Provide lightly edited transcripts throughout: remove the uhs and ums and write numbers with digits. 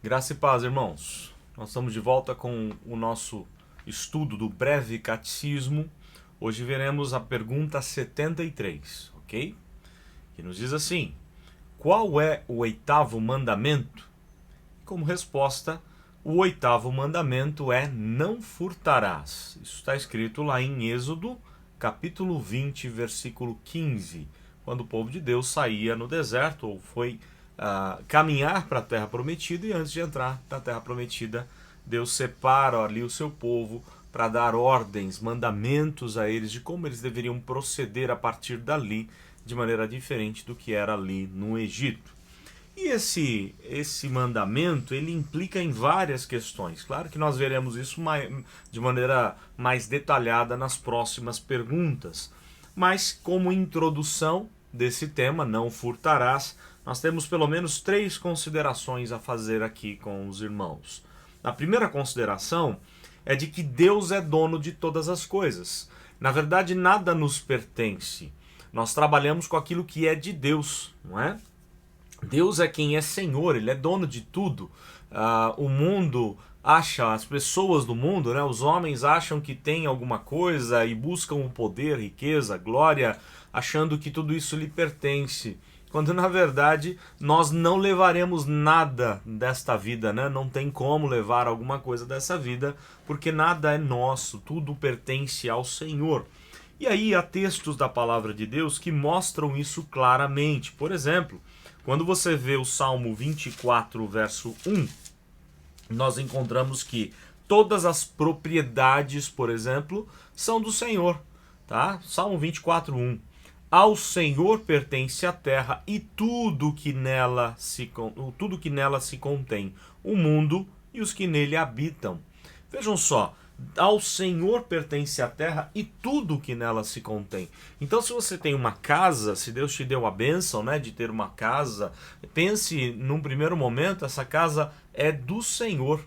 Graça e paz, irmãos. Nós estamos de volta com o nosso estudo do breve catecismo. Hoje veremos a pergunta 73, ok? Que nos diz assim: qual é o oitavo mandamento? Como resposta, o oitavo mandamento é: não furtarás. Isso está escrito lá em Êxodo, capítulo 20, versículo 15, quando o povo de Deus saía no deserto ou foi caminhar para a terra prometida, e antes de entrar na terra prometida, Deus separa ali o seu povo para dar ordens, mandamentos a eles de como eles deveriam proceder a partir dali, de maneira diferente do que era ali no Egito. E esse mandamento, ele implica em várias questões. Claro que nós veremos isso de maneira mais detalhada nas próximas perguntas. Mas como introdução desse tema, não furtarás, nós temos pelo menos 3 considerações a fazer aqui com os irmãos. A primeira consideração é de que Deus é dono de todas as coisas. Na verdade, nada nos pertence. Nós trabalhamos com aquilo que é de Deus, não é? Deus é quem é Senhor, Ele é dono de tudo. O mundo acha, as pessoas do mundo, né, os homens acham que tem alguma coisa e buscam o poder, riqueza, glória, achando que tudo isso lhe pertence. Quando na verdade nós não levaremos nada desta vida, né? Não tem como levar alguma coisa dessa vida, porque nada é nosso, tudo pertence ao Senhor. E aí há textos da palavra de Deus que mostram isso claramente. Por exemplo, quando você vê o Salmo 24, verso 1, nós encontramos que todas as propriedades, por exemplo, são do Senhor. Tá? Salmo 24, 1. Ao Senhor pertence a terra e tudo que nela se contém, o mundo e os que nele habitam. Vejam só, ao Senhor pertence a terra e tudo que nela se contém. Então, se você tem uma casa, se Deus te deu a bênção, né, de ter uma casa, pense num primeiro momento, essa casa é do Senhor.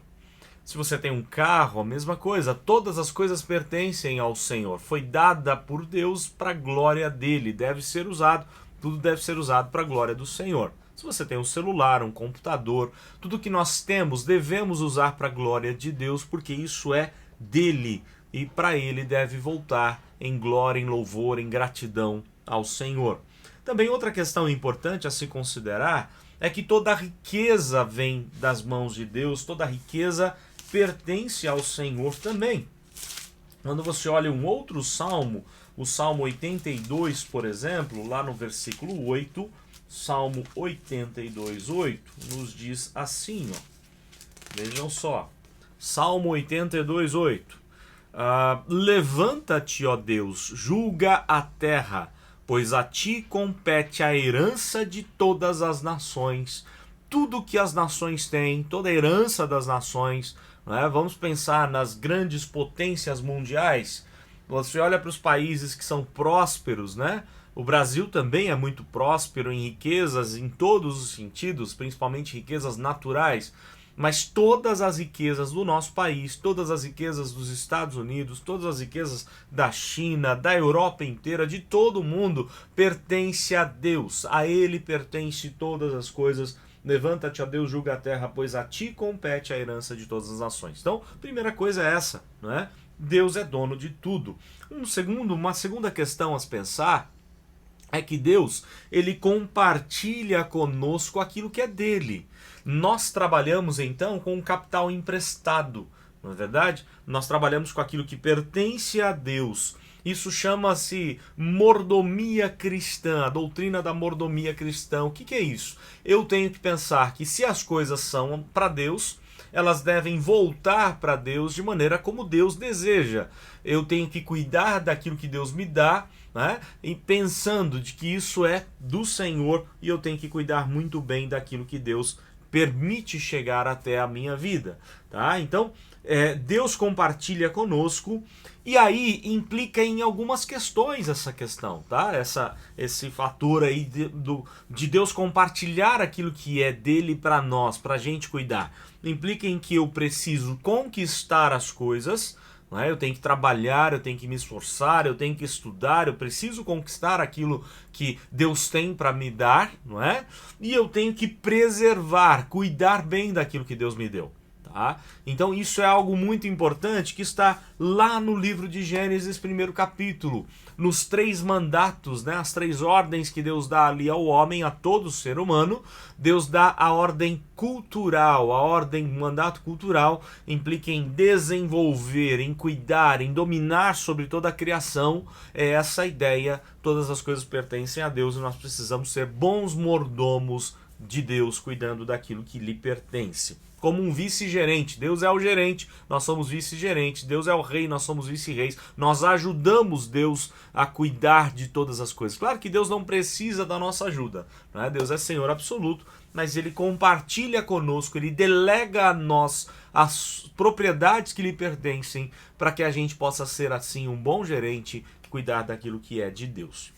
Se você tem um carro, a mesma coisa. Todas as coisas pertencem ao Senhor. Foi dada por Deus para a glória dele. Deve ser usado, tudo deve ser usado para a glória do Senhor. Se você tem um celular, um computador, tudo que nós temos devemos usar para a glória de Deus, porque isso é dele. E para ele deve voltar em glória, em louvor, em gratidão ao Senhor. Também outra questão importante a se considerar é que toda a riqueza vem das mãos de Deus, toda a riqueza pertence ao Senhor também. Quando você olha um outro salmo, o Salmo 82, por exemplo, lá no versículo 8, Salmo 82, 8, nos diz assim, ó. Vejam só, Salmo 82, 8. Levanta-te, ó Deus, julga a terra, pois a ti compete a herança de todas as nações. Tudo que as nações têm, toda a herança das nações, né? Vamos pensar nas grandes potências mundiais. Você olha para os países que são prósperos, né? O Brasil também é muito próspero em riquezas em todos os sentidos, principalmente riquezas naturais. Mas todas as riquezas do nosso país, todas as riquezas dos Estados Unidos, todas as riquezas da China, da Europa inteira, de todo o mundo, pertence a Deus. A Ele pertence todas as coisas. Levanta-te, ó Deus, julga a terra, pois a ti compete a herança de todas as nações. Então, primeira coisa é essa, não é? Deus é dono de tudo. Uma segunda questão a se pensar é que Deus, ele compartilha conosco aquilo que é dele. Nós trabalhamos então com um capital emprestado, não é verdade? Nós trabalhamos com aquilo que pertence a Deus. Isso chama-se mordomia cristã, a doutrina da mordomia cristã. O que é isso? Eu tenho que pensar que se as coisas são para Deus, elas devem voltar para Deus de maneira como Deus deseja. Eu tenho que cuidar daquilo que Deus me dá, né? E pensando de que isso é do Senhor, e eu tenho que cuidar muito bem daquilo que Deus permite chegar até a minha vida. Tá? Então, Deus compartilha conosco, e aí implica em algumas questões essa questão, tá? Esse fator aí de Deus compartilhar aquilo que é dele para nós, para a gente cuidar. Implica em que eu preciso conquistar as coisas, não é? Eu tenho que trabalhar, eu tenho que me esforçar, eu tenho que estudar, eu preciso conquistar aquilo que Deus tem para me dar, não é? E eu tenho que preservar, cuidar bem daquilo que Deus me deu. Tá? Então isso é algo muito importante que está lá no livro de Gênesis, primeiro capítulo, nos 3 mandatos, né? As 3 ordens que Deus dá ali ao homem, a todo ser humano. Deus dá a ordem cultural, a ordem, mandato cultural implica em desenvolver, em cuidar, em dominar sobre toda a criação. É essa a ideia, todas as coisas pertencem a Deus e nós precisamos ser bons mordomos de Deus, cuidando daquilo que lhe pertence. Como um vice-gerente, Deus é o gerente, nós somos vice-gerentes, Deus é o rei, nós somos vice-reis, nós ajudamos Deus a cuidar de todas as coisas. Claro que Deus não precisa da nossa ajuda, né? Deus é Senhor absoluto, mas Ele compartilha conosco, Ele delega a nós as propriedades que lhe pertencem para que a gente possa ser assim um bom gerente, cuidar daquilo que é de Deus.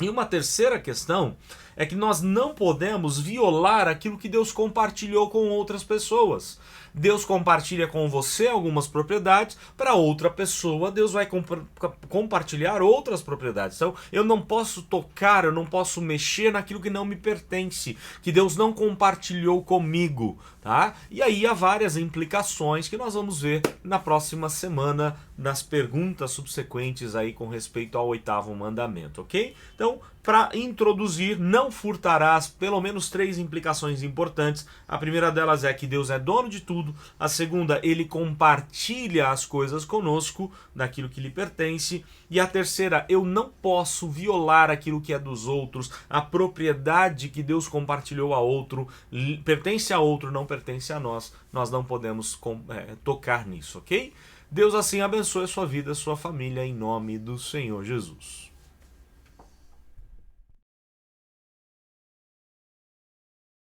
E uma terceira questão é que nós não podemos violar aquilo que Deus compartilhou com outras pessoas. Deus compartilha com você algumas propriedades, para outra pessoa Deus vai compartilhar outras propriedades. Então eu não posso tocar, eu não posso mexer naquilo que não me pertence, que Deus não compartilhou comigo, tá? E aí há várias implicações que nós vamos ver na próxima semana, nas perguntas subsequentes aí com respeito ao 8º mandamento, ok? Então, para introduzir, não furtarás, pelo menos 3 implicações importantes. A primeira delas é que Deus é dono de tudo. A segunda, Ele compartilha as coisas conosco, daquilo que lhe pertence. E a terceira, eu não posso violar aquilo que é dos outros. A propriedade que Deus compartilhou a outro, pertence a outro, não pertence a nós. Nós não podemos tocar nisso, ok? Deus assim abençoe a sua vida, a sua família, em nome do Senhor Jesus.